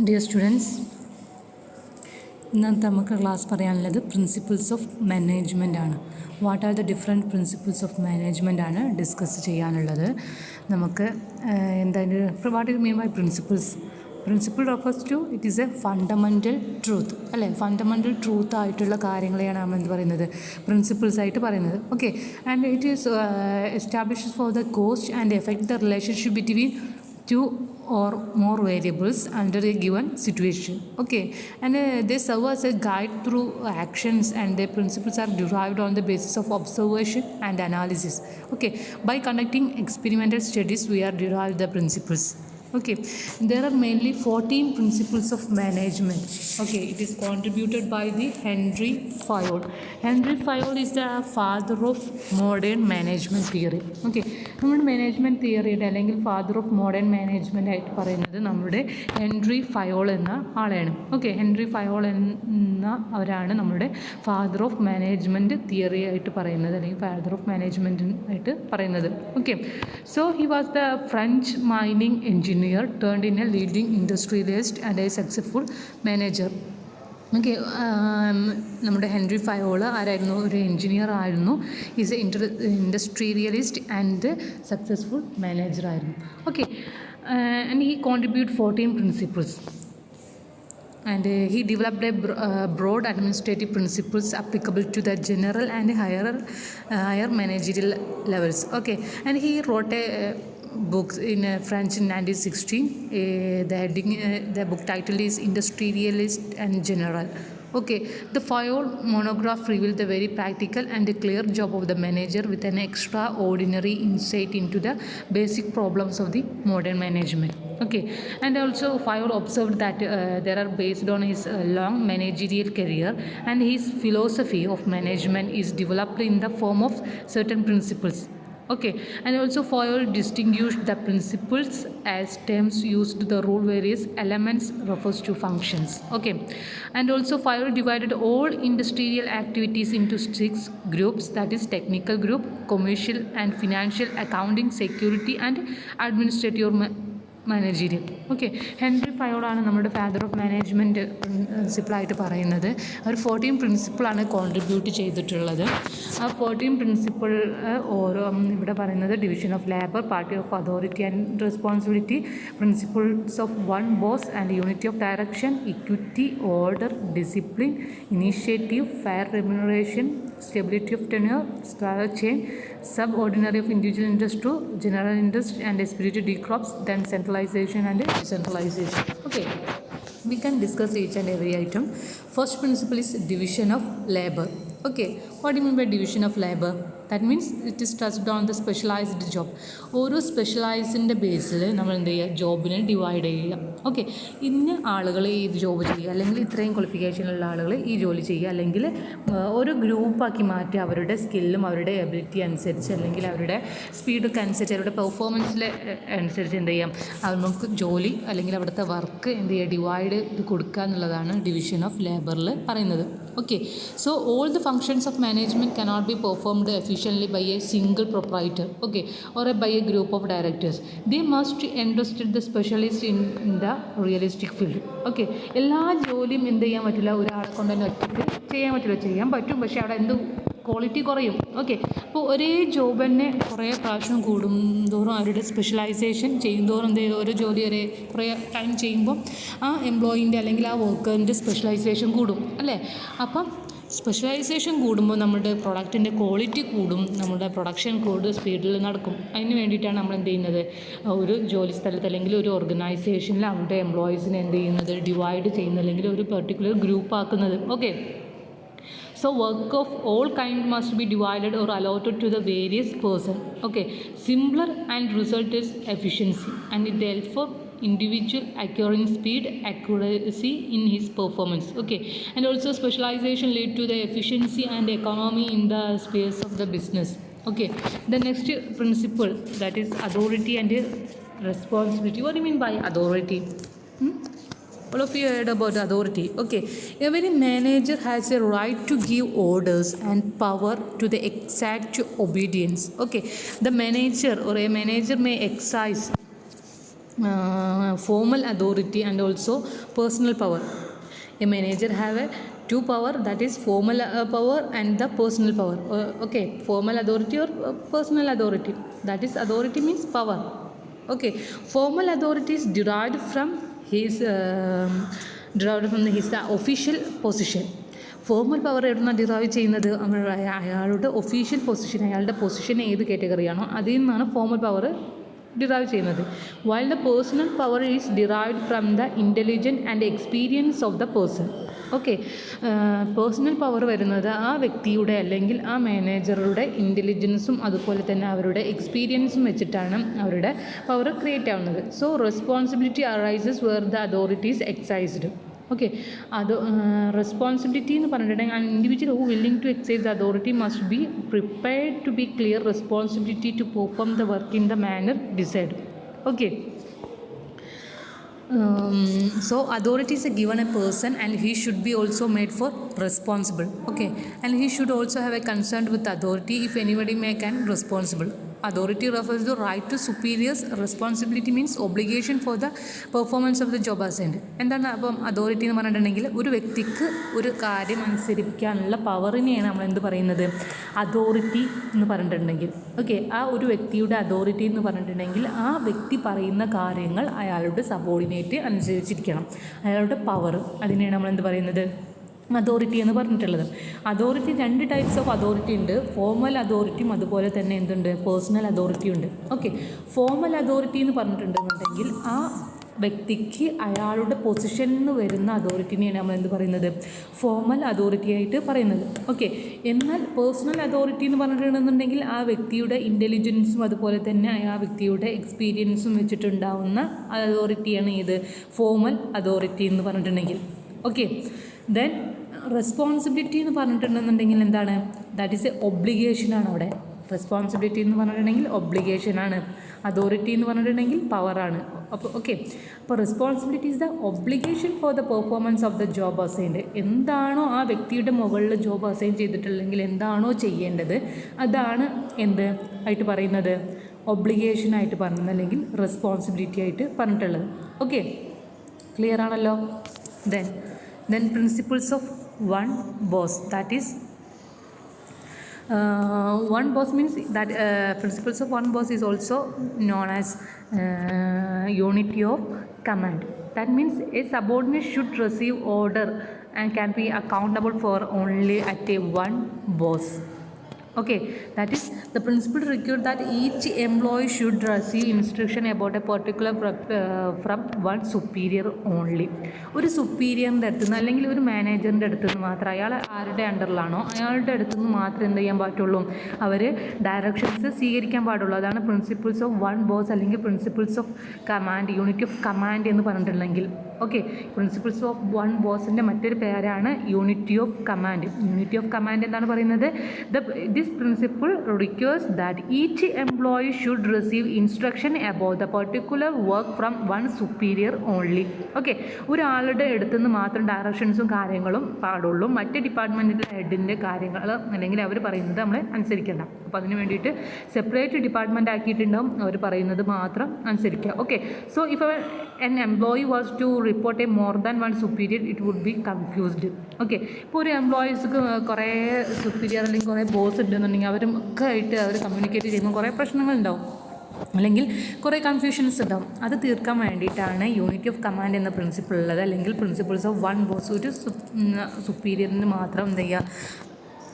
Dear students, ഇന്നത്തെ നമുക്ക് class പറയാനുള്ളത് പ്രിൻസിപ്പിൾസ് ഓഫ് മാനേജ്മെൻ്റ് ആണ്. What are the different principles of management ആണ് ഡിസ്കസ് ചെയ്യാനുള്ളത്. നമുക്ക് എന്തായാലും what is mean by principles? Principle refers to it is a fundamental truth, അല്ലേ? ഫണ്ടമെൻ്റൽ ട്രൂത്ത് ആയിട്ടുള്ള കാര്യങ്ങളെയാണ് നമ്മൾ എന്ത് പറയുന്നത്, പ്രിൻസിപ്പിൾസ് ആയിട്ട് പറയുന്നത്. Okay, and it is establishes for the cost and effect the relationship between two or more variables under a given situation. Okay, and they serve as a guide through actions, and their principles are derived on the basis of observation and analysis. Okay, by conducting experimental studies we are derived the principles. Okay, there are mainly 14 principles of management. Okay, it is contributed by the Henry Fayol. Henry Fayol is the father of modern management theory. Okay, നമ്മുടെ management തിയറിയുടെ അല്ലെങ്കിൽ father of modern management ആയിട്ട് പറയുന്നത് നമ്മുടെ Henri Fayol എന്ന ആളെയാണ്. Okay, Henry Fayol എന്ന അവരാണ് നമ്മുടെ father of management theory ആയിട്ട് പറയുന്നത്, അല്ലെങ്കിൽ ഫാദർ ഓഫ് മാനേജ്മെൻറ്റ് ആയിട്ട് പറയുന്നത്. Okay, so he was the French mining engineer turned in a leading industrialist and a successful manager. Okay, നമ്മുടെ ഹെൻറി ഫയോൾ ആരായിരുന്നു? ഒരു എൻജിനീയർ ആയിരുന്നു. Is a industrialist and successful manager ആയിരുന്നു. Okay, and he contribute 14 principles and he developed a broad administrative principles applicable to the general and higher managerial levels. Okay, and he wrote a books in French in 1916. The book title is Industrialist and General. Okay, the Fayol monograph revealed the very practical and clear job of the manager with an extraordinary insight into the basic problems of the modern management. Okay, and also Fayol observed that there are based on his long managerial career, and his philosophy of management is developed in the form of certain principles. Okay, and also Fayol distinguished the principles as terms used. The rule various elements refers to functions. Okay, and also Fayol divided all industrial activities into 6 groups, that is technical group, commercial and financial, accounting, security and administrative managerial. Okay, Henri ഫയോളാണ് നമ്മുടെ father of management പ്രിൻസിപ്പിളായിട്ട് പറയുന്നത്. ഒരു 14 പ്രിൻസിപ്പിളാണ് contribute ചെയ്തിട്ടുള്ളത്. ആ 14 principle ഓരോ ഇവിടെ പറയുന്നത് division of labour, party of authority and responsibility, principles of one boss and unity of direction, equity, order, discipline, initiative, fair remuneration, stability of tenure, spiral chain, subordinary of individual interest to general interest, and spirit decrops, then centralization and decentralization. Okay, we can discuss each and every item. First principle is division of labor. Okay, what do you mean by division of labor? That means it is touched on the specialized job. ഓരോ സ്പെഷ്യലൈസിൻ്റെ ബേസിൽ നമ്മൾ എന്ത് ചെയ്യുക, ജോബിനെ divide ചെയ്യുക. Okay, ഇന്ന ആളുകൾ ഈ job ചെയ്യുക, അല്ലെങ്കിൽ ഇത്രയും ക്വാളിഫിക്കേഷനുള്ള ആളുകൾ ഈ ജോലി ചെയ്യുക, അല്ലെങ്കിൽ ഒരു ഗ്രൂപ്പാക്കി മാറ്റി അവരുടെ സ്കില്ലും അവരുടെ എബിലിറ്റി അനുസരിച്ച്, അല്ലെങ്കിൽ അവരുടെ സ്പീഡൊക്കെ അനുസരിച്ച്, അവരുടെ പെർഫോമൻസിൽ അനുസരിച്ച് എന്ത് ചെയ്യാം, നമുക്ക് ജോലി അല്ലെങ്കിൽ അവിടുത്തെ വർക്ക് എന്ത് ചെയ്യുക, ഡിവൈഡ് ഇത് കൊടുക്കുക എന്നുള്ളതാണ് ഡിവിഷൻ ഓഫ് ലേബറിൽ പറയുന്നത്. Okay, so all the functions of management cannot be performed efficiently by a single proprietor, okay, or by a group of directors. They must entrust the specialist in the realistic field. Okay, എല്ലാ ജോലിയും എന്ത് ചെയ്യാൻ പറ്റില്ല, ഒരാളെ കൊണ്ട് തന്നെ ഒറ്റയ്ക്ക് ചെയ്യാൻ പറ്റില്ല. ചെയ്യാൻ പറ്റും, പക്ഷേ അവിടെ എന്ത് ക്വാളിറ്റി കുറയും. ഓക്കെ, അപ്പോൾ ഒരേ ജോബ് തന്നെ കുറേ പ്രാവശ്യം കൂടുന്തോറും അവരുടെ സ്പെഷ്യലൈസേഷൻ ചെയ്യുന്തോറും എന്ത് ചെയ്തു, ഒരു ജോലി വരെ കുറേ ടൈം ചെയ്യുമ്പോൾ ആ എംപ്ലോയീൻ്റെ അല്ലെങ്കിൽ ആ വർക്കറിൻ്റെ സ്പെഷ്യലൈസേഷൻ കൂടും, അല്ലേ? അപ്പം സ്പെഷ്യലൈസേഷൻ കൂടുമ്പോൾ നമ്മുടെ പ്രൊഡക്റ്റിൻ്റെ ക്വാളിറ്റി കൂടും, നമ്മുടെ പ്രൊഡക്ഷൻ കൂടുതൽ സ്പീഡിൽ നടക്കും. അതിന് വേണ്ടിയിട്ടാണ് നമ്മൾ എന്ത് ചെയ്യുന്നത്, ഒരു ജോലി സ്ഥലത്ത് അല്ലെങ്കിൽ ഒരു ഓർഗനൈസേഷനിൽ അവരുടെ എംപ്ലോയീസിനെ എന്ത് ചെയ്യുന്നത്, ഡിവൈഡ് ചെയ്യുന്നത്, അല്ലെങ്കിൽ ഒരു പെർട്ടിക്കുലർ ഗ്രൂപ്പ് ആക്കുന്നത്. Okay, so work of all kind must be divided or allotted to the various person. Okay, simpler and result is efficiency, and it therefore individual acquiring speed, accuracy in his performance. Okay, and also specialization lead to the efficiency and economy in the space of the business. Okay, the next principle, that is authority and responsibility. What do you mean by authority? All of you heard about authority. Okay, every manager has a right to give orders and power to the exact obedience. Okay, the manager or a manager may exercise formal authority and also personal power. A manager have a two power, that is formal power and the personal power. Okay, formal authority or personal authority, that is authority means power. Okay, formal authority is derived from his official position. Formal power എവിടുന്ന derive ചെയ്യുന്നത്? അയാളുടെ official position, അയാളുടെ position ഏത് കാറ്റഗറിയാണോ അതിൽ നിന്നാണ് formal power derive ചെയ്യുന്നത്. While the personal power is derived from the intelligence and experience of the person. Okay, personal power വരുന്നത് ആ വ്യക്തിയുടെ അല്ലെങ്കിൽ ആ മാനേജറുടെ ഇൻ്റലിജൻസും അതുപോലെ തന്നെ അവരുടെ എക്സ്പീരിയൻസും വെച്ചിട്ടാണ് അവരുടെ പവർ ക്രിയേറ്റ് ആവുന്നത്. So responsibility arises where the authorities exercised. Okay, അത് റെസ്പോൺസിബിലിറ്റി എന്ന് പറഞ്ഞിട്ടുണ്ടെങ്കിൽ an individual who willing to exercise the authority must be prepared to be clear responsibility to perform the work in the manner decide. Okay, so authority is given a person and he should be also made for responsible. Okay, and he should also have a concern with authority if anybody make an responsible. Authority refers to right to superiors. Responsibility means obligation for the performance of the job assigned. എന്താണ് അപ്പം authority എന്ന് പറഞ്ഞിട്ടുണ്ടെങ്കിൽ ഒരു വ്യക്തിക്ക് ഒരു കാര്യം അനുസരിക്കാനുള്ള പവറിനെയാണ് നമ്മൾ എന്ത് പറയുന്നത്? അതോറിറ്റി എന്ന് പറഞ്ഞിട്ടുണ്ടെങ്കിൽ. ഓക്കെ, ആ ഒരു വ്യക്തിയുടെ അതോറിറ്റി എന്ന് പറഞ്ഞിട്ടുണ്ടെങ്കിൽ ആ വ്യക്തി പറയുന്ന കാര്യങ്ങൾ അയാളുടെ സബോർഡിനേറ്റ് അനുസരിച്ചിരിക്കണം. അയാളുടെ പവർ, അതിനെയാണ് നമ്മൾ എന്ത് പറയുന്നത്? അതോറിറ്റി എന്ന് പറഞ്ഞിട്ടുള്ളത്. അതോറിറ്റി രണ്ട് ടൈപ്സ് ഓഫ് അതോറിറ്റി ഉണ്ട്. ഫോർമൽ അതോറിറ്റിയും അതുപോലെ തന്നെ എന്തുണ്ട്? പേഴ്സണൽ അതോറിറ്റി ഉണ്ട്. ഓക്കെ, ഫോർമൽ അതോറിറ്റി എന്ന് പറഞ്ഞിട്ടുണ്ടെന്നുണ്ടെങ്കിൽ ആ വ്യക്തിക്ക് അയാളുടെ പൊസിഷനിൽ നിന്ന് വരുന്ന അതോറിറ്റിനെയാണ് നമ്മൾ എന്ത് പറയുന്നത്? ഫോർമൽ അതോറിറ്റി ആയിട്ട് പറയുന്നത്. ഓക്കെ, എന്നാൽ പേഴ്സണൽ അതോറിറ്റി എന്ന് പറഞ്ഞിട്ടുണ്ടെന്നുണ്ടെങ്കിൽ ആ വ്യക്തിയുടെ ഇൻ്റലിജൻസും അതുപോലെ തന്നെ ആ വ്യക്തിയുടെ എക്സ്പീരിയൻസും വെച്ചിട്ടുണ്ടാവുന്ന അതോറിറ്റിയാണ് ഇത് ഫോർമൽ അതോറിറ്റി എന്ന് പറഞ്ഞിട്ടുണ്ടെങ്കിൽ. ഓക്കെ, ദെൻ റെസ്പോൺസിബിലിറ്റി എന്ന് പറഞ്ഞിട്ടുണ്ടെന്നുണ്ടെങ്കിൽ എന്താണ്? ദാറ്റ് ഈസ് എ ഒബ്ലിഗേഷനാണ് അവിടെ. റെസ്പോൺസിബിലിറ്റി എന്ന് പറഞ്ഞിട്ടുണ്ടെങ്കിൽ ഒബ്ലിഗേഷനാണ്. അതോറിറ്റി എന്ന് പറഞ്ഞിട്ടുണ്ടെങ്കിൽ പവറാണ്. അപ്പോൾ ഓക്കെ, അപ്പോൾ responsibility is the obligation for the performance of the job assigned. എന്താണോ ആ വ്യക്തിയുടെ മുകളിൽ ജോബ് അസൈൻ ചെയ്തിട്ടുണ്ടെങ്കിൽ എന്താണോ ചെയ്യേണ്ടത് അതാണ് എന്ത് ആയിട്ട് പറയുന്നത്? ഒബ്ലിഗേഷനായിട്ട് പറയുന്നത്, അല്ലെങ്കിൽ റെസ്പോൺസിബിലിറ്റി ആയിട്ട് പറഞ്ഞിട്ടുള്ളത്. ഓക്കെ, ക്ലിയർ ആണല്ലോ? Then principles of one boss, that is one boss means that principles of one boss is also known as unity of command. That means a subordinate should receive order and can be accountable for only at a one boss. Okay, that is the principle required that each employee should receive instruction about a particular from one superior only. ഒരു സുപ്പീരിയറിൻ്റെ അടുത്ത് നിന്ന് അല്ലെങ്കിൽ ഒരു മാനേജറിൻ്റെ അടുത്ത് നിന്ന് മാത്രം, അയാൾ ആരുടെ അണ്ടറിലാണോ അയാളുടെ അടുത്ത് നിന്ന് മാത്രം എന്ത് ചെയ്യാൻ പറ്റുള്ളൂ? അവർ ഡയറക്ഷൻസ് സ്വീകരിക്കാൻ പാടുള്ളൂ. അതാണ് പ്രിൻസിപ്പിൾസ് ഓഫ് വൺ ബോസ് അല്ലെങ്കിൽ principles of command, unity of command എന്ന് പറഞ്ഞിട്ടുണ്ടെങ്കിൽ. ഓക്കെ, പ്രിൻസിപ്പിൾസ് ഓഫ് വൺ ബോസിൻ്റെ മറ്റൊരു പേരാണ് unity of command. Unity of command എന്താണ് പറയുന്നത്? This principle requires that each employee should receive instruction about the particular work from one superior only. Okay, ഒരാളുടെ അടുത്തുനിന്ന് മാത്രം ഡയറക്ഷൻസും കാര്യങ്ങളും പാടുള്ളൂ. മറ്റ് ഡിപ്പാർട്ട്മെൻറ്റിലെ ഹെഡിൻ്റെ കാര്യങ്ങൾ അല്ലെങ്കിൽ അവർ പറയുന്നത് നമ്മൾ അനുസരിക്കേണ്ട. അപ്പോൾ അതിന് വേണ്ടിയിട്ട് സെപ്പറേറ്റ് ഡിപ്പാർട്ട്മെൻറ്റ് ആക്കിയിട്ടുണ്ടാവും, അവർ പറയുന്നത് മാത്രം അനുസരിക്കുക. Okay, so if an employee was to report a more than one superior, it would be confused. Okay, ഇപ്പോൾ ഒരു എംപ്ലോയീസ്ക്ക് കുറേ സുപ്പീരിയർ അല്ലെങ്കിൽ കുറേ ബോസ് ഉണ്ടെന്നുണ്ടെങ്കിൽ അവരൊക്കെ ആയിട്ട് അവർ കമ്മ്യൂണിക്കേറ്റ് ചെയ്യുമ്പോൾ കുറേ പ്രശ്നങ്ങളുണ്ടാവും, അല്ലെങ്കിൽ കുറേ കൺഫ്യൂഷൻസ് ഉണ്ടാവും. അത് തീർക്കാൻ വേണ്ടിയിട്ടാണ് യൂണിറ്റി ഓഫ് കമാൻഡ് എന്ന പ്രിൻസിപ്പിൾ ഉള്ളത്, അല്ലെങ്കിൽ പ്രിൻസിപ്പിൾസ് ഓഫ് വൺ ബോസ്. ഒരു സുപ്പീരിയറിന് മാത്രം എന്ത് ചെയ്യുക?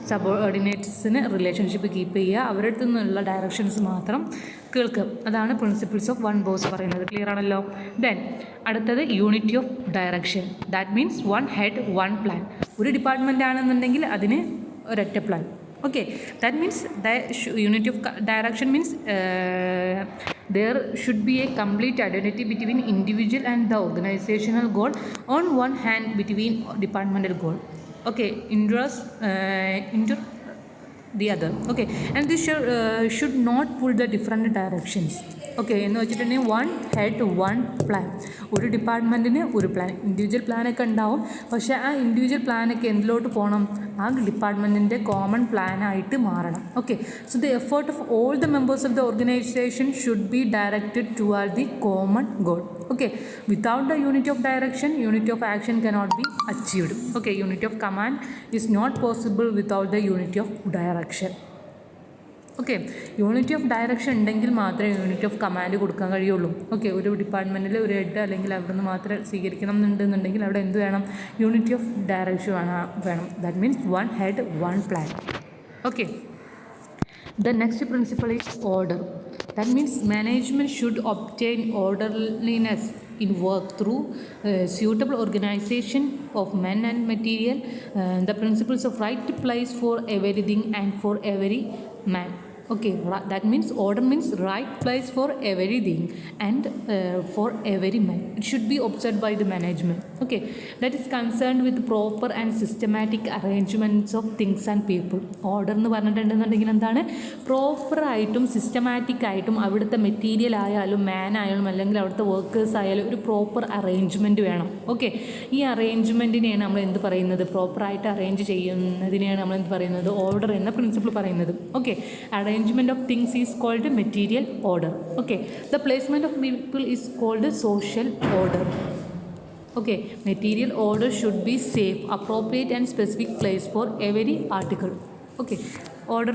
സബോർഡിനേറ്റ്സിന് റിലേഷൻഷിപ്പ് കീപ്പ് ചെയ്യുക, അവരുടെ അടുത്തു നിന്നുള്ള ഡയറക്ഷൻസ് മാത്രം കേൾക്കുക. അതാണ് പ്രിൻസിപ്പിൾസ് ഓഫ് വൺ ബോസ് പറയുന്നത്. ക്ലിയർ ആണല്ലോ? ദെൻ അടുത്തത് unity of direction. That means one head one plan. ഒരു ഡിപ്പാർട്ട്മെൻ്റ് ആണെന്നുണ്ടെങ്കിൽ അതിന് ഒരൊറ്റ plan. Okay, that means unity of direction means there should be a complete identity between individual and the organizational goal on one hand, between departmental goal. Okay, into the other. Okay, and this should not pull the different directions. Okay, എന്ന് വെച്ചിട്ടുണ്ടെങ്കിൽ one head one plan. ഒരു ഡിപ്പാർട്ട്മെൻറ്റിന് ഒരു plan, individual പ്ലാനൊക്കെ ഉണ്ടാവും. പക്ഷേ ആ individual പ്ലാനൊക്കെ എന്തിലോട്ട് പോകണം? ആ ഡിപ്പാർട്ട്മെൻറ്റിൻ്റെ common പ്ലാനായിട്ട് മാറണം. Okay, so the effort of all the members of the organisation should be directed toward the common goal. Okay, without the unity of direction unity of action cannot be achieved. Okay, unity of command is not possible without the unity of direction. Okay, unity of direction ഉണ്ടെങ്കിൽ മാത്രമേ unity of command കൊടുക്കാൻ കഴിയുള്ളൂ. Okay, ഒരു ഡിപ്പാർട്ട്മെൻറ്റിൽ ഒരു head അല്ലെങ്കിൽ അവിടെ നിന്ന് മാത്രം സ്വീകരിക്കണം എന്നുണ്ടെന്നുണ്ടെങ്കിൽ അവിടെ എന്ത് വേണം? യൂണിറ്റി ഓഫ് ഡയറക്ഷൻ വേണം. That means one head one plan. Okay, the next principle is order. That means management should obtain orderliness in work through suitable organization of men and material, the principles of right place for everything and for every man. Okay, that means order means right place for everything and for every man. It should be observed by the management. Okay, that is concerned with proper and systematic arrangements of things and people. Order എന്ന് പറഞ്ഞിട്ടുണ്ടെന്നുണ്ടെങ്കിൽ എന്താണ്? പ്രോപ്പറായിട്ടും systematic ആയിട്ടും അവിടുത്തെ material ആയാലും മാൻ ആയാലും അല്ലെങ്കിൽ അവിടുത്തെ workers ആയാലും ഒരു പ്രോപ്പർ അറേഞ്ച്മെൻറ്റ് വേണം. ഓക്കെ, ഈ അറേഞ്ച്മെൻറ്റിനെയാണ് നമ്മൾ എന്ത് പറയുന്നത്? പ്രോപ്പറായിട്ട് അറേഞ്ച് ചെയ്യുന്നതിനെയാണ് നമ്മൾ എന്ത് പറയുന്നത്? ഓർഡർ എന്ന പ്രിൻസിപ്പിൾ പറയുന്നത്. Okay, arrangement of things is called material order. Okay, the placement of people is called social order. Okay, material order should be safe, appropriate and specific place for every article. Okay, order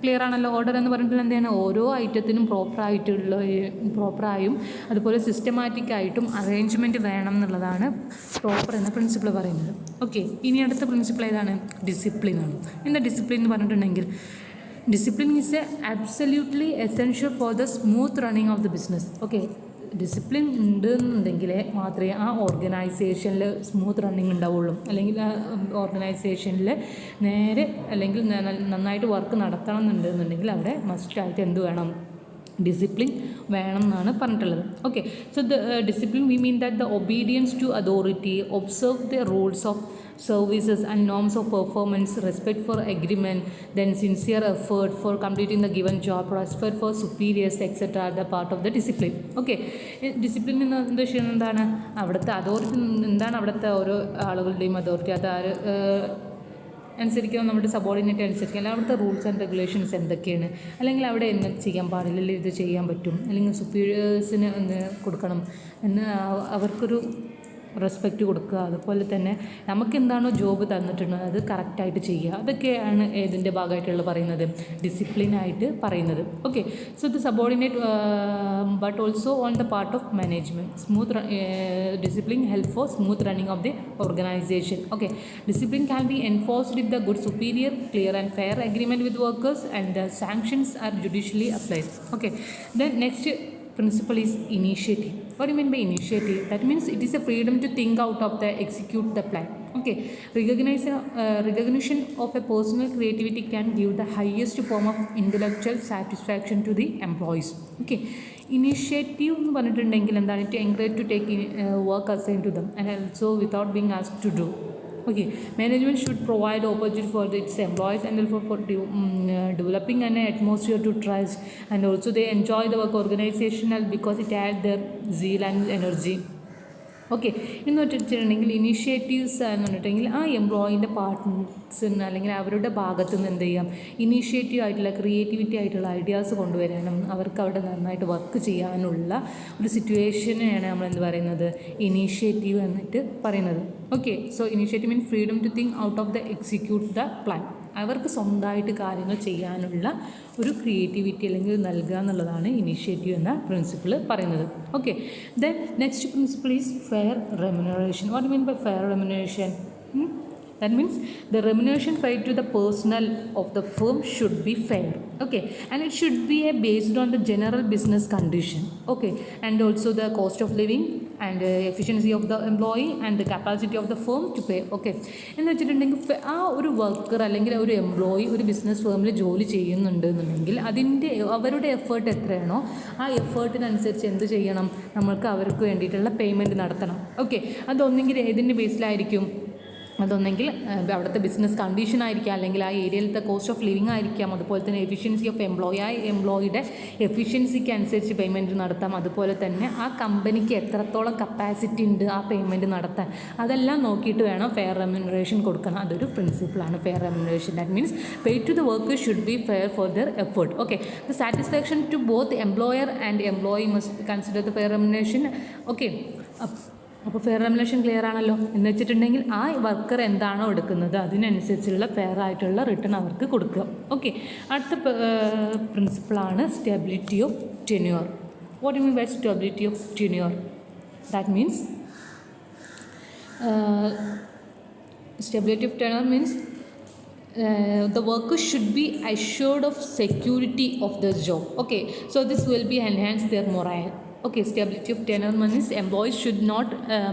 clear ആണല്ലോ. Order എന്ന് പറഞ്ഞിട്ട് എന്താണ്? ഓരോ ഐറ്റത്തിനും പ്രോപ്പറായും അതുപോലെ systematic ആയിട്ടും arrangement വേണം എന്നുള്ളതാണ് proper എന്ന പ്രിൻസിപ്പിൾ പറയുന്നത്. ഓക്കെ, ഇനി അടുത്ത പ്രിൻസിപ്പിൾ ഏതാണ്? ഡിസിപ്ലിനാണ്. എന്താ ഡിസിപ്ലിൻ എന്ന് പറഞ്ഞിട്ടുണ്ടെങ്കിൽ discipline is absolutely essential for the smooth running of the business. Okay, discipline ഉണ്ടെന്നുണ്ടെങ്കിൽ മാത്രമേ ആ ഓർഗനൈസേഷനിൽ സ്മൂത്ത് റണ്ണിങ് ഉണ്ടാവുള്ളൂ. അല്ലെങ്കിൽ ആ ഓർഗനൈസേഷനിൽ നേരെ അല്ലെങ്കിൽ നന്നായിട്ട് വർക്ക് നടത്തണം എന്നുണ്ടെന്നുണ്ടെങ്കിൽ അവിടെ മസ്റ്റായിട്ട് എന്ത് വേണം? ഡിസിപ്ലിൻ വേണം എന്നാണ് പറഞ്ഞിട്ടുള്ളത്. Okay, so the discipline we mean that the obedience to authority, observe the rules of services and norms of performance, respect for agreement, then sincere effort for completing the given job, respect for superiors, etc. are the part of the discipline. Okay, discipline എന്ന് ഉദ്ദേശിക്കുന്നത് എന്താണ്? അവിടുത്തെ authority എന്താണ്? അവിടുത്തെ ഓരോ ആളുകളുടെയും authority അത് അനുസരിക്കുക, നമ്മുടെ സബോർഡിനേറ്റ് അനുസരിക്കുക, അല്ലെങ്കിൽ അവിടുത്തെ റൂൾസ് ആൻഡ് റെഗുലേഷൻസ് എന്തൊക്കെയാണ്, അല്ലെങ്കിൽ അവിടെ എന്ന് ചെയ്യാൻ പാടില്ല, ഇത് ചെയ്യാൻ പറ്റും, അല്ലെങ്കിൽ സുപ്പീരിയേഴ്സിന് എന്ന് കൊടുക്കണം എന്ന് അവർക്കൊരു റെസ്പെക്റ്റ് കൊടുക്കുക. അതുപോലെ തന്നെ നമുക്ക് എന്താണോ ജോബ് തന്നിട്ടുള്ളത് അത് കറക്റ്റായിട്ട് ചെയ്യുക. അതൊക്കെയാണ് ഏതിൻ്റെ ഭാഗമായിട്ടുള്ള പറയുന്നത്? ഡിസിപ്ലിനായിട്ട് പറയുന്നത്. Okay, so the subordinate but also on the part of management. Smooth discipline help for smooth running of the organisation. Okay, discipline can be enforced with the good superior, clear and fair agreement with workers and the sanctions are judicially applied. Okay, then next principle is initiative. What do you mean by initiative? That means it is a freedom to think out of the execute the plan. Okay, recognition of a personal creativity can give the highest form of intellectual satisfaction to the employees. Okay, initiative എന്ന് പറഞ്ഞിട്ടുണ്ടെങ്കിൽ എന്താണ്? To encourage to take work assigned to them and also without being asked to do. Okay, management should provide opportunity for its employees and also for developing an atmosphere to trust, and also they enjoy the work organizational because it adds their zeal and energy. Okay, എന്ന് വെച്ചിട്ടുണ്ടെങ്കിൽ initiatives എന്ന് പറഞ്ഞിട്ടുണ്ടെങ്കിൽ ആ എംപ്ലോയീൻ്റെ പാർട്ട്നേഴ്സിന് അല്ലെങ്കിൽ അവരുടെ ഭാഗത്തു നിന്ന് എന്ത് ചെയ്യാം? ഇനീഷ്യേറ്റീവ് ആയിട്ടുള്ള ക്രിയേറ്റിവിറ്റി ആയിട്ടുള്ള ഐഡിയാസ് കൊണ്ടുവരാനും അവർക്ക് അവിടെ നന്നായിട്ട് വർക്ക് ചെയ്യാനുള്ള ഒരു സിറ്റുവേഷനെയാണ് നമ്മൾ എന്ത് പറയുന്നത്? ഇനീഷ്യേറ്റീവ് എന്നിട്ട് പറയുന്നത്. Okay, so initiative mean freedom to think out of the execute the plan. അവർക്ക് സ്വന്തമായിട്ട് കാര്യങ്ങൾ ചെയ്യാനുള്ള ഒരു ക്രിയേറ്റിവിറ്റി അല്ലെങ്കിൽ നൽകുക എന്നുള്ളതാണ് ഇനീഷ്യേറ്റീവ് എന്ന പ്രിൻസിപ്പിൾ പറയുന്നത്. Okay, then next principle is fair remuneration. What mean by fair remuneration? That means the remuneration paid to the personnel of the firm should be fair. Okay, and it should be based on the general business condition. Okay, and also the cost of living and efficiency of the employee and the capacity of the firm to pay. Okay, എന്ന് വെച്ചിട്ടുണ്ടെങ്കിൽ ആ ഒരു worker അല്ലെങ്കിൽ ഒരു employee ഒരു business ഫേമിൽ ജോലി ചെയ്യുന്നുണ്ട് എന്നുണ്ടെങ്കിൽ അവരുടെ എഫേർട്ട് എത്രയാണോ ആ എഫേർട്ടിനനുസരിച്ച് എന്ത് ചെയ്യണം? നമ്മൾക്ക് അവർക്ക് വേണ്ടിയിട്ടുള്ള പേയ്മെൻറ്റ് നടത്തണം. ഓക്കെ, അതൊന്നെങ്കിൽ ഏതിൻ്റെ ബേസിലായിരിക്കും? അതൊന്നെങ്കിൽ അവിടുത്തെ ബിസിനസ് കണ്ടീഷൻ ആയിരിക്കാം, അല്ലെങ്കിൽ ആ ഏരിയയിലത്തെ കോസ്റ്റ് ഓഫ് ലിവിങ് ആയിരിക്കാം, അതുപോലെ തന്നെ എഫിഷ്യൻസി ഓഫ് എംപ്ലോയിയുടെ എഫിഷ്യൻസിക്ക് അനുസരിച്ച് പേയ്മെൻറ്റ് നടത്താം, അതുപോലെ തന്നെ ആ കമ്പനിക്ക് എത്രത്തോളം കപ്പാസിറ്റി ഉണ്ട് ആ പേയ്മെൻറ്റ് നടത്താൻ, അതെല്ലാം നോക്കിയിട്ട് വേണം ഫെയർ റെമ്യൂണറേഷൻ കൊടുക്കണം. അതൊരു പ്രിൻസിപ്പിളാണ് fair remuneration. That means pay to the workers should be fair for their effort. Okay, the satisfaction to both employer and employee must consider the fair remuneration. Okay, അപ്പോൾ fair remuneration clear ആണല്ലോ എന്ന് വെച്ചിട്ടുണ്ടെങ്കിൽ ആ worker എന്താണോ എടുക്കുന്നത് അതിനനുസരിച്ചുള്ള fair ആയിട്ടുള്ള return അവർക്ക് കൊടുക്കുക. ഓക്കെ, അടുത്ത പ്രിൻസിപ്പിളാണ് stability of tenure. What you mean by stability of tenure? That means stability of tenure means the worker should be assured of security of the job. Okay, so this will be enhance their morale. Okay, stability of tenure means employees should not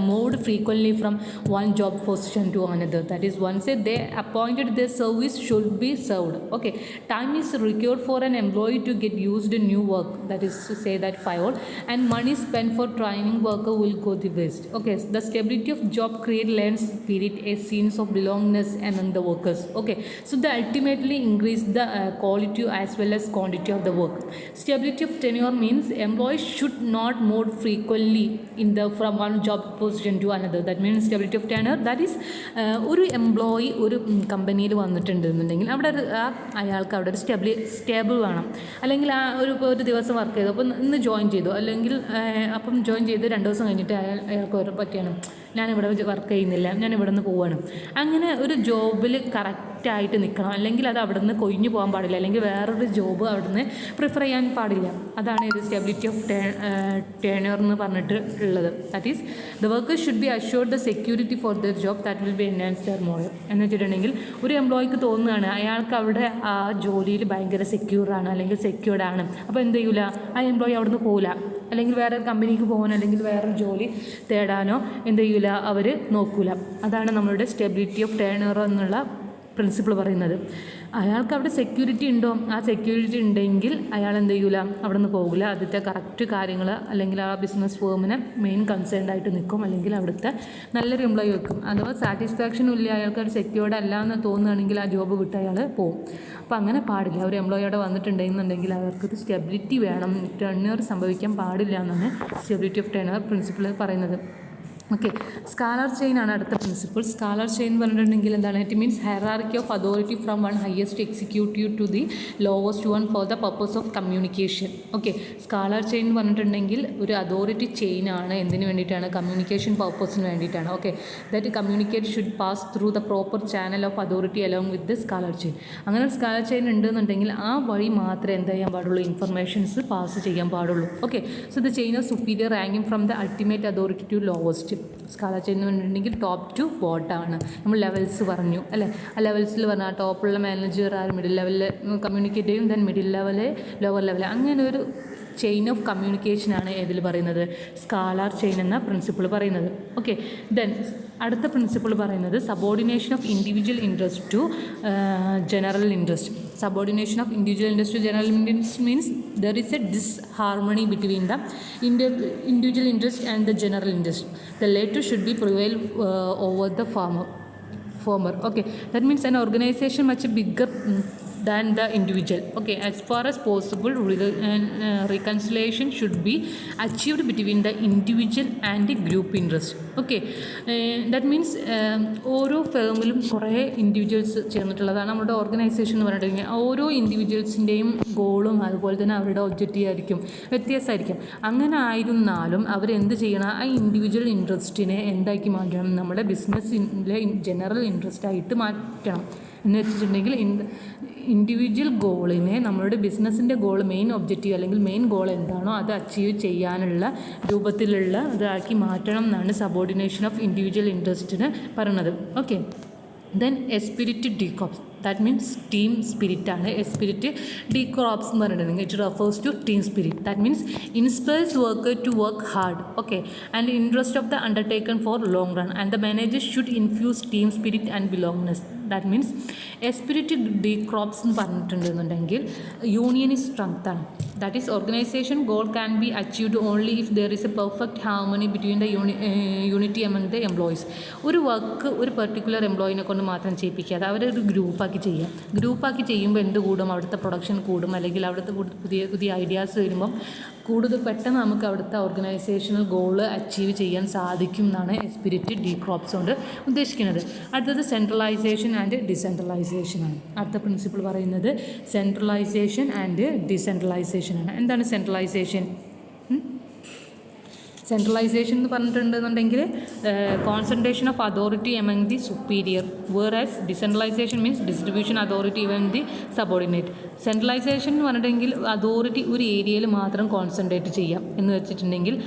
move frequently from one job position to another. That is, once they appointed, their service should be served. Okay, time is required for an employee to get used to new work. That is to say that firework, and money spent for training worker will go the waste. Okay, the stability of job create learning spirit, a sense of belongingness among the workers. Okay, so they ultimately increase the quality as well as quantity of the work. Stability of tenure means employees should not move frequently from one job position to another. That means stability of tenure, that is ഒരു employee ഒരു കമ്പനിയിൽ വന്നിട്ടുണ്ടെന്നുണ്ടെങ്കിൽ അവിടെ അയാൾക്ക് അവിടെ ഒരു stable വേണം. അല്ലെങ്കിൽ ആ ഒരു ദിവസം വർക്ക് ചെയ്തു, അപ്പോൾ ഇന്ന് ജോയിൻ ചെയ്തു, അല്ലെങ്കിൽ അപ്പം ജോയിൻ ചെയ്ത് 2 ദിവസം കഴിഞ്ഞിട്ട് അയാൾക്ക് ഒരു പറ്റിയാണ് ഞാനിവിടെ വർക്ക് ചെയ്യുന്നില്ല, ഞാൻ ഇവിടെ നിന്ന് പോവുകയാണ്. അങ്ങനെ ഒരു ജോബിൽ കറക്റ്റായിട്ട് നിൽക്കണം, അല്ലെങ്കിൽ അത് അവിടെ നിന്ന് കൊഴിഞ്ഞു പോകാൻ പാടില്ല, അല്ലെങ്കിൽ വേറൊരു ജോബ് അവിടെ നിന്ന് പ്രിഫർ ചെയ്യാൻ പാടില്ല. അതാണ് ഇത് സ്റ്റെബിലിറ്റി ഓഫ് tenure എന്ന് പറഞ്ഞിട്ട് ഉള്ളത്. That is the workers should B assured the security for there job that will be enhance there moral. എന്ന് വെച്ചിട്ടുണ്ടെങ്കിൽ ഒരു എംപ്ലോയിക്ക് തോന്നുകയാണ് അയാൾക്ക് അവിടെ ആ ജോലിയിൽ ഭയങ്കര സെക്യൂറാണ് അല്ലെങ്കിൽ സെക്യൂർഡ് ആണ്, അപ്പോൾ എന്ത് ചെയ്യൂല, ആ എംപ്ലോയി അവിടെ നിന്ന് പോകില്ല, അല്ലെങ്കിൽ വേറൊരു കമ്പനിക്ക് പോകാനോ അല്ലെങ്കിൽ വേറൊരു ജോലി തേടാനോ എന്ത് ചെയ്യൂല, അവർ നോക്കൂല. അതാണ് നമ്മളുടെ സ്റ്റെബിലിറ്റി ഓഫ് tenure എന്നുള്ള പ്രിൻസിപ്പിൾ പറയുന്നത്. അയാൾക്ക് അവിടെ സെക്യൂരിറ്റി ഉണ്ടോ, ആ സെക്യൂരിറ്റി ഉണ്ടെങ്കിൽ അയാൾ എന്ത് ചെയ്യൂല, അവിടെ നിന്ന് പോകില്ല, ആദ്യത്തെ കറക്റ്റ് കാര്യങ്ങൾ അല്ലെങ്കിൽ ആ ബിസിനസ് ഫേമിനെ മെയിൻ കൺസേൺഡ് ആയിട്ട് നിൽക്കും, അല്ലെങ്കിൽ അവിടുത്തെ നല്ലൊരു എംപ്ലോയി വെക്കും. അഥവാ സാറ്റിസ്ഫാക്ഷനും ഇല്ല, അയാൾക്ക് അത് സെക്യൂർഡ് അല്ല എന്ന് തോന്നുകയാണെങ്കിൽ ആ ജോബ് വിട്ട് അയാൾ പോകും. അപ്പോൾ അങ്ങനെ പാടില്ല. ഒരു എംപ്ലോയി അവിടെ വന്നിട്ടുണ്ടെന്നുണ്ടെങ്കിൽ അവർക്കത് സ്റ്റെബിലിറ്റി വേണം, ടെന്യൂർ സംഭവിക്കാൻ പാടില്ല എന്നാണ് സ്റ്റെബിലിറ്റി ഓഫ് tenure പ്രിൻസിപ്പിൾ പറയുന്നത്. ഓക്കെ, സ്കാലർ ചെയിൻ ആണ് അടുത്ത പ്രിൻസിപ്പിൾ. സ്കാലർ ചെയിൻ എന്ന് പറഞ്ഞിട്ടുണ്ടെങ്കിൽ എന്താണ്? It means hierarchy of authority from one highest executive to the lowest one for the purpose of communication. Okay, scalar chain എന്ന് പറഞ്ഞിട്ടുണ്ടെങ്കിൽ ഒരു authority chain ആണ്. എന്തിനു വേണ്ടിയിട്ടാണ്? കമ്മ്യൂണിക്കേഷൻ പർപ്പസിന് വേണ്ടിയിട്ടാണ്. Okay, that communicate should pass through the proper channel of authority along with the scalar chain. അങ്ങനെ ഒരു സ്കാലർ ചെയിൻ ഉണ്ടെന്നുണ്ടെങ്കിൽ ആ വഴി മാത്രമേ എന്ത് ചെയ്യാൻ പാടുള്ളൂ, ഇൻഫർമേഷൻസ് പാസ് ചെയ്യാൻ പാടുള്ളൂ. Okay, so the chain of superior ranking from the ultimate authority to lowest. Scalar chain എന്ന് പറഞ്ഞിട്ടുണ്ടെങ്കിൽ ടോപ്പ് ടു ബോട്ടാണ്. നമ്മൾ ലെവൽസ് പറഞ്ഞു അല്ലേ, ആ ലെവൽസിൽ പറഞ്ഞാൽ ടോപ്പുള്ള മാനേജർ ആ മിഡിൽ ലെവലിൽ കമ്മ്യൂണിക്കേറ്റ് ചെയ്യും, then middle level, lower level, അങ്ങനെ ഒരു ചെയിൻ ഓഫ് കമ്മ്യൂണിക്കേഷനാണ് ഏതിൽ പറയുന്നത്? സ്കാലർ ചെയിൻ എന്ന പ്രിൻസിപ്പിൾ പറയുന്നത്. ഓക്കെ, ദെൻ അടുത്ത പ്രിൻസിപ്പിൾ പറയുന്നത് subordination of individual interest to general interest. Subordination of individual interest to general interest means there is a disharmony between the individual interest and the general interest. The latter should be prevail over the former. Okay, that means an organization much bigger than the individual. Okay, as far as possible reconciliation should be achieved between the individual and the group interest. Okay, that means ഓരോ ഫേമിലും കുറേ individuals ചേർന്നിട്ടുള്ളതാണ് നമ്മുടെ organisation എന്ന് പറഞ്ഞിട്ടുണ്ടെങ്കിൽ ഓരോ ഇൻഡിവിജ്വൽസിൻ്റെയും ഗോളും അതുപോലെ തന്നെ അവരുടെ ഒബ്ജക്റ്റീവ് ആയിരിക്കും, വ്യത്യാസമായിരിക്കും. അങ്ങനെ ആയിരുന്നാലും അവരെന്ത് ചെയ്യണം, ആ ഇൻഡിവിജ്വൽ ഇൻട്രസ്റ്റിനെ എന്താക്കി മാറ്റണം, നമ്മുടെ ബിസിനസ്സിലെ ജനറൽ ഇൻട്രസ്റ്റ് ആയിട്ട് മാറ്റണം. എന്ന് വെച്ചിട്ടുണ്ടെങ്കിൽ ഇൻഡിവിജ്വൽ ഗോളിനെ നമ്മളുടെ ബിസിനസ്സിൻ്റെ ഗോൾ, മെയിൻ ഒബ്ജക്റ്റീവ് അല്ലെങ്കിൽ മെയിൻ ഗോൾ എന്താണോ അത് അച്ചീവ് ചെയ്യാനുള്ള രൂപത്തിലുള്ള ഇതാക്കി മാറ്റണം എന്നാണ് സബോർഡിനേഷൻ ഓഫ് ഇൻഡിവിജ്വൽ ഇൻട്രസ്റ്റിന് പറയുന്നത്. Okay, then esprit de corps, that means team spirit ആണ്. എസ്പിരിറ്റ് ഡീക്രോപ്സ് എന്ന് പറഞ്ഞിട്ടുണ്ടെങ്കിൽ it refers to team spirit. That means inspires worker to work hard. Okay, and interest of the undertaken for long run, and the manager should infuse team spirit and belongness. That means esprit de corps എന്ന് പറഞ്ഞിട്ടുണ്ടെന്നുണ്ടെങ്കിൽ union is strength ആണ്. That is organisation goal can be achieved only if there is a perfect harmony between the unity among the employees. ഒരു work ഒരു particular എംപ്ലോയിനെ കൊണ്ട് മാത്രം ചെയ്യിപ്പിക്കാതെ അവരൊരു ഗ്രൂപ്പാക്കി ചെയ്യുക. ഗ്രൂപ്പാക്കി ചെയ്യുമ്പോൾ എന്ത് കൂടും? അവിടുത്തെ പ്രൊഡക്ഷൻ കൂടും, അല്ലെങ്കിൽ അവിടുത്തെ പുതിയ പുതിയ ഐഡിയാസ് വരുമ്പം കൂടുതൽ പെട്ടെന്ന് നമുക്ക് അവിടുത്തെ ഓർഗനൈസേഷണൽ ഗോള് അച്ചീവ് ചെയ്യാൻ സാധിക്കും എന്നാണ് എസ്പിരിറ്റ് ഡീക്രോപ്സ് കൊണ്ട് ഉദ്ദേശിക്കുന്നത്. അടുത്തത് സെൻട്രലൈസേഷൻ ആൻഡ് ഡിസെൻട്രലൈസേഷൻ ആണ്. അടുത്ത പ്രിൻസിപ്പിൾ പറയുന്നത് സെൻട്രലൈസേഷൻ ആൻഡ് ഡിസെൻട്രലൈസേഷൻ ആണ്. എന്താണ് സെൻട്രലൈസേഷൻ? സെൻട്രലൈസേഷൻ എന്ന് പറഞ്ഞിട്ടുണ്ടെന്നുണ്ടെങ്കിൽ concentration of authority among the superior, whereas decentralisation means distribution authority among the subordinate. Centralisation എന്ന് പറഞ്ഞിട്ടുണ്ടെങ്കിൽ അതോറിറ്റി ഒരു ഏരിയയിൽ മാത്രം കോൺസെൻട്രേറ്റ് ചെയ്യാം എന്ന് വെച്ചിട്ടുണ്ടെങ്കിൽ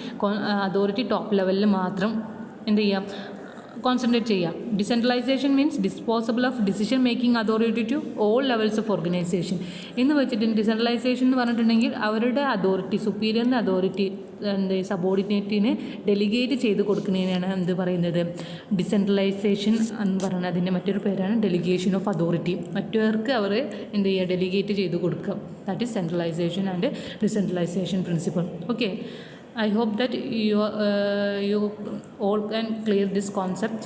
അതോറിറ്റി ടോപ്പ് ലെവലിൽ മാത്രം എന്ത് ചെയ്യാം? കോൺസെൻട്രേറ്റ് ചെയ്യാം. Decentralisation means disposable of decision making authority to all levels of organisation എന്ന് വെച്ചിട്ടുണ്ട്. ഡിസെൻട്രലൈസേഷൻ എന്ന് പറഞ്ഞിട്ടുണ്ടെങ്കിൽ അവരുടെ അതോറിറ്റി, സുപ്പീരിയറിൻ്റെ അതോറിറ്റി സബോർഡിനേറ്റിന് ഡെലിഗേറ്റ് ചെയ്ത് കൊടുക്കുന്നതിനാണ് എന്ത് പറയുന്നത്? ഡിസെൻട്രലൈസേഷൻ എന്ന് പറയുന്നത്. അതിൻ്റെ മറ്റൊരു പേരാണ് ഡെലിഗേഷൻ ഓഫ് അതോറിറ്റി. മറ്റവർക്ക് അവർ എന്ത് ചെയ്യുക? ഡെലിഗേറ്റ് ചെയ്ത് കൊടുക്കുക. That is centralisation and decentralisation principle. Okay, I hope that you all can clear this concept.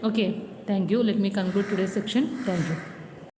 Okay, thank you. Let me conclude today's section. Thank you.